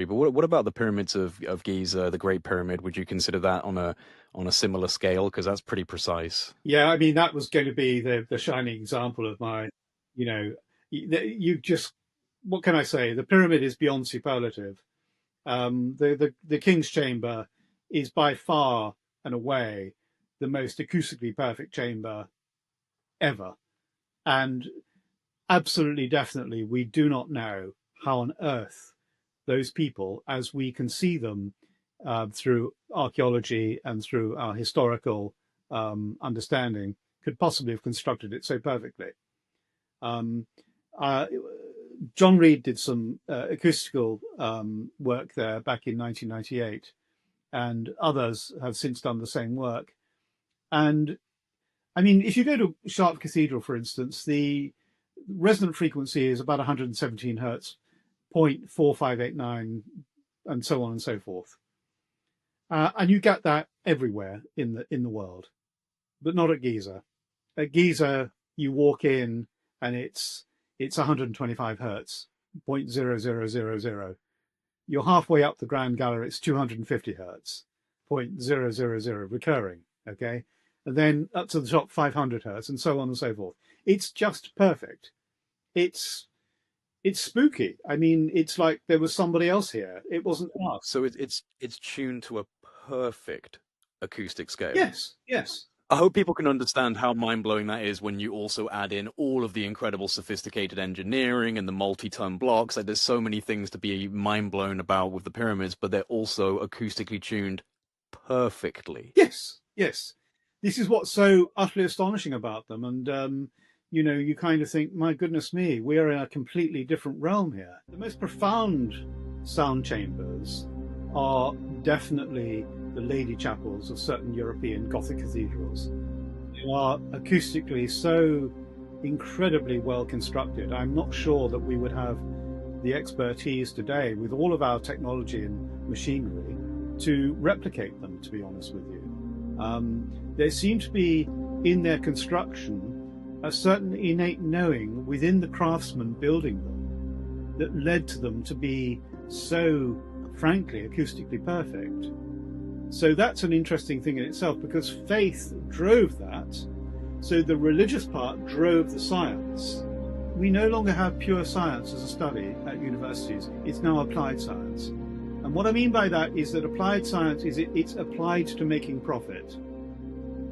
But what about the pyramids of Giza, the Great Pyramid? Would you consider that on a similar scale? Because that's pretty precise. Yeah, I mean that was going to be the shining example of my, you know, you just what can I say? The pyramid is beyond superlative. The King's Chamber is by far and away the most acoustically perfect chamber ever, and absolutely definitely we do not know how on earth those people, as we can see them through archaeology and through our historical understanding, could possibly have constructed it so perfectly. Um, uh, John Reed did some acoustical work there back in 1998, and others have since done the same work. And I mean, if you go to Chartres Cathedral, for instance, the resonant frequency is about 117 hertz, 0.4589, and so on and so forth. And you get that everywhere in the world, but not at Giza. At Giza, you walk in and it's 125 hertz, 0.0000. You're halfway up the Grand Gallery, it's 250 hertz, 0.000 recurring. Okay, and then up to the top 500 hertz, and so on and so forth. It's just perfect. It's it's spooky. I mean, it's like there was somebody else here. It wasn't us. So it's tuned to a perfect acoustic scale. Yes, yes. I hope people can understand how mind-blowing that is when you also add in all of the incredible sophisticated engineering and the multi-ton blocks. Like there's so many things to be mind-blown about with the pyramids, but they're also acoustically tuned perfectly. Yes, yes. This is what's so utterly astonishing about them. And, you kind of think, my goodness me, we are in a completely different realm here. The most profound sound chambers are definitely the lady chapels of certain European Gothic cathedrals. They are acoustically so incredibly well constructed. I'm not sure that we would have the expertise today with all of our technology and machinery to replicate them, to be honest with you. There seems to be in their construction a certain innate knowing within the craftsmen building them that led to them to be so, frankly, acoustically perfect. So that's an interesting thing in itself, because faith drove that. So the religious part drove the science. We no longer have pure science as a study at universities. It's now applied science. And what I mean by that is that applied science is it's applied to making profit.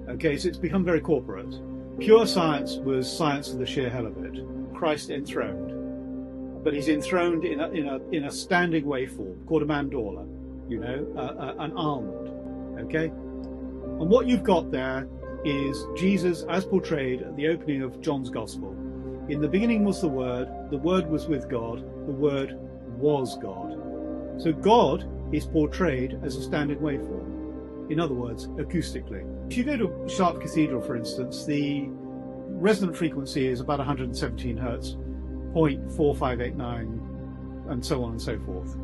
Okay, so it's become very corporate. Pure science was science for the sheer hell of it. Christ enthroned, but he's enthroned in a standing waveform called a mandorla, an almond. Okay, and what you've got there is Jesus as portrayed at the opening of John's Gospel. In the beginning was the Word was with God, the Word was God. So God is portrayed as a standing waveform, in other words, acoustically. If you go to Chartres Cathedral, for instance, the resonant frequency is about 117 hertz, 0.4589, and so on and so forth.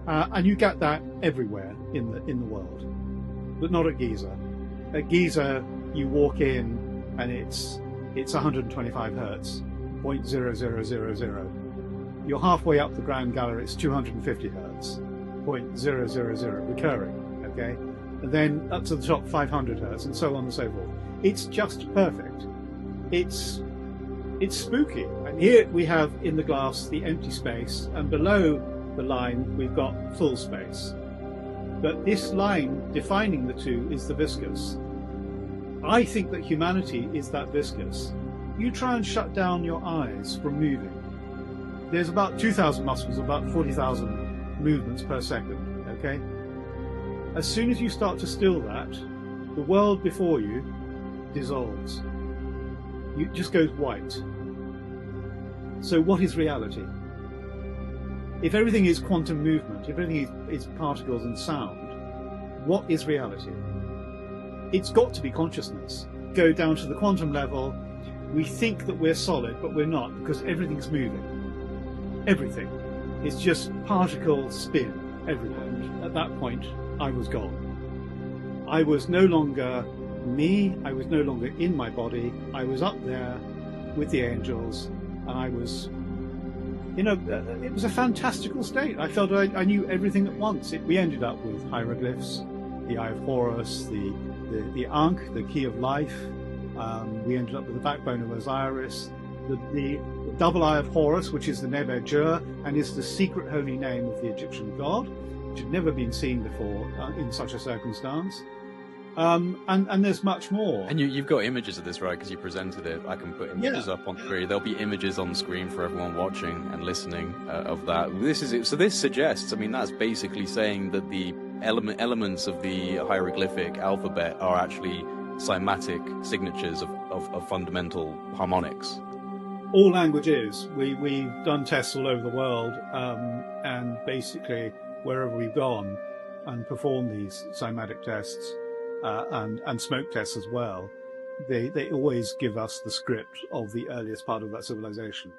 And you get that everywhere in the world, but not at Giza. At Giza, you walk in and it's 125 hertz, 0.0000. You're halfway up the Grand Gallery, it's 250 hertz, 0.000 recurring, okay? And then up to the top 500 hertz, and so on and so forth. It's just perfect. It's spooky. And here we have in the glass the empty space, and below the line we've got full space. But this line defining the two is the viscous. I think that humanity is that viscous. You try and shut down your eyes from moving. There's about 2,000 muscles, about 40,000 movements per second, okay? As soon as you start to still that, the world before you dissolves. It just goes white. So what is reality? If everything is quantum movement, if everything is particles and sound, what is reality? It's got to be consciousness. Go down to the quantum level, we think that we're solid, but we're not, because everything's moving. Everything. It's just particle spin everywhere. At that point, I was gone. I was no longer me, I was no longer in my body, I was up there with the angels, and I was it was a fantastical state. I felt I knew everything at once. We ended up with hieroglyphs, the Eye of Horus, the Ankh, the Key of Life. We ended up with the backbone of Osiris, the double Eye of Horus, which is the Neb-er-Jur, and is the secret holy name of the Egyptian god, which had never been seen before in such a circumstance. And there's much more. And you've got images of this, right? Because you presented it. I can put images up on screen. There'll be images on screen for everyone watching and listening of that. This is it. So this suggests, I mean, that's basically saying that the elements of the hieroglyphic alphabet are actually cymatic signatures of fundamental harmonics. All languages. We've done tests all over the world, and basically wherever we've gone and performed these cymatic tests, and smoke tests as well, they always give us the script of the earliest part of that civilization.